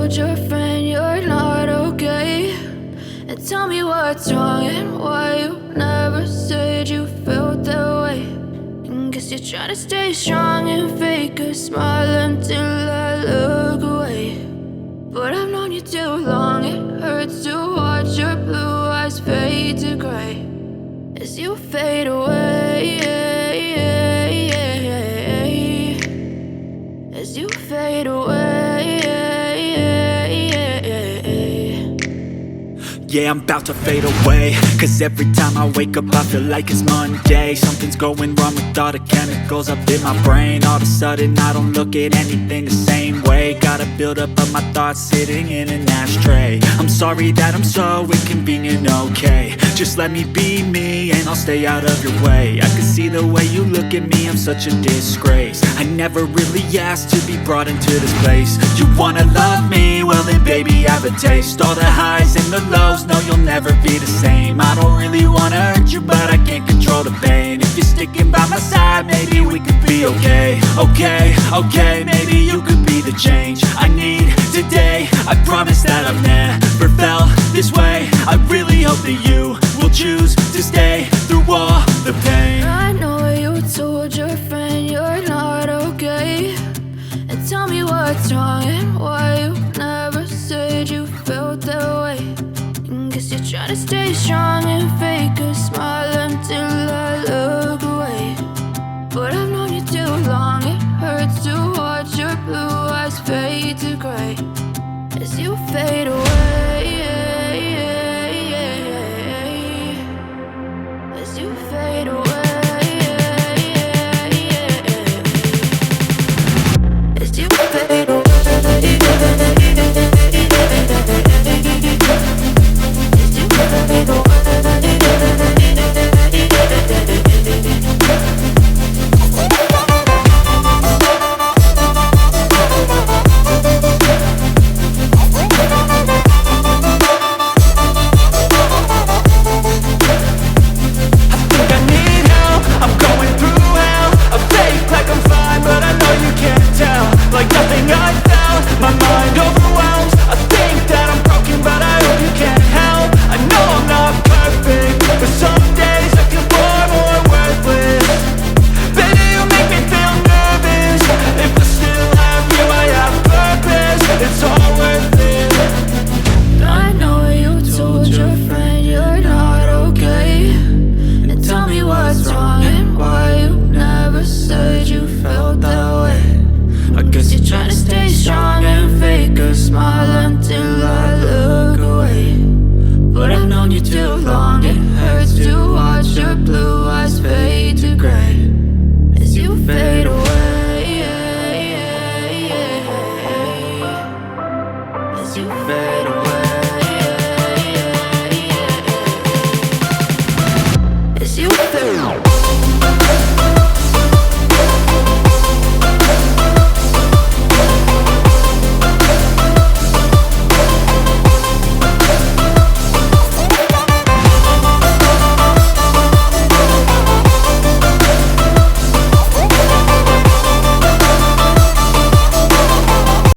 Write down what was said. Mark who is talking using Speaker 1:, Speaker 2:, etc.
Speaker 1: told your friend you're not okay, and tell me what's wrong and why you never said you felt that way. And guess you're trying to stay strong and fake a smile until I look away. But I've known you too long, it hurts to watch your blue eyes fade to gray as you fade away, as you fade away.
Speaker 2: Yeah, I'm about to fade away, cause every time I wake up I feel like it's Monday. Something's going wrong with all the chemicals up in my brain. All of a sudden I don't look at anything the same way. Got a buildup of my thoughts sitting in an ashtray. I'm sorry that I'm so inconvenient, okay. Just let me be me and I'll stay out of your way. I can see the way you look at me, I'm such a disgrace. I never really asked to be brought into this place. You wanna love me? Well then baby, have a taste. All the highs and the lows, no, you'll never be the same. I don't really wanna hurt you, but I can't control the pain. If you're sticking by my side, maybe we could be okay. Okay, maybe you could be the change I need today. I promise that I've never felt this way. I really hope that you will choose to stay through all the pain.
Speaker 1: I know you told your friend you're not okay, and tell me what's wrong and why you never said you felt that way. And guess you're trying to stay strong and fake a smile until I look away. But I've known you too long, it hurts to watch your blue eyes fade to gray as you fade away, as you fade away. As you fade away, as you fade away.
Speaker 2: Like nothing I found, my mind overwhelms. I think that I'm broken, but I hope you can't help. I know I'm not perfect, but some days I feel far more worthless. Baby, you make me feel nervous. If I still have you, I have purpose. It's all worth it.
Speaker 1: I know you told your friend you're not okay, and tell me what's wrong and why you never said you felt that way. I guess you're trying to stay strong and fake a smile until I look away. But I've known you too long, it hurts to watch your blue eyes fade to gray as you fade away, as you fade away, as you fade away.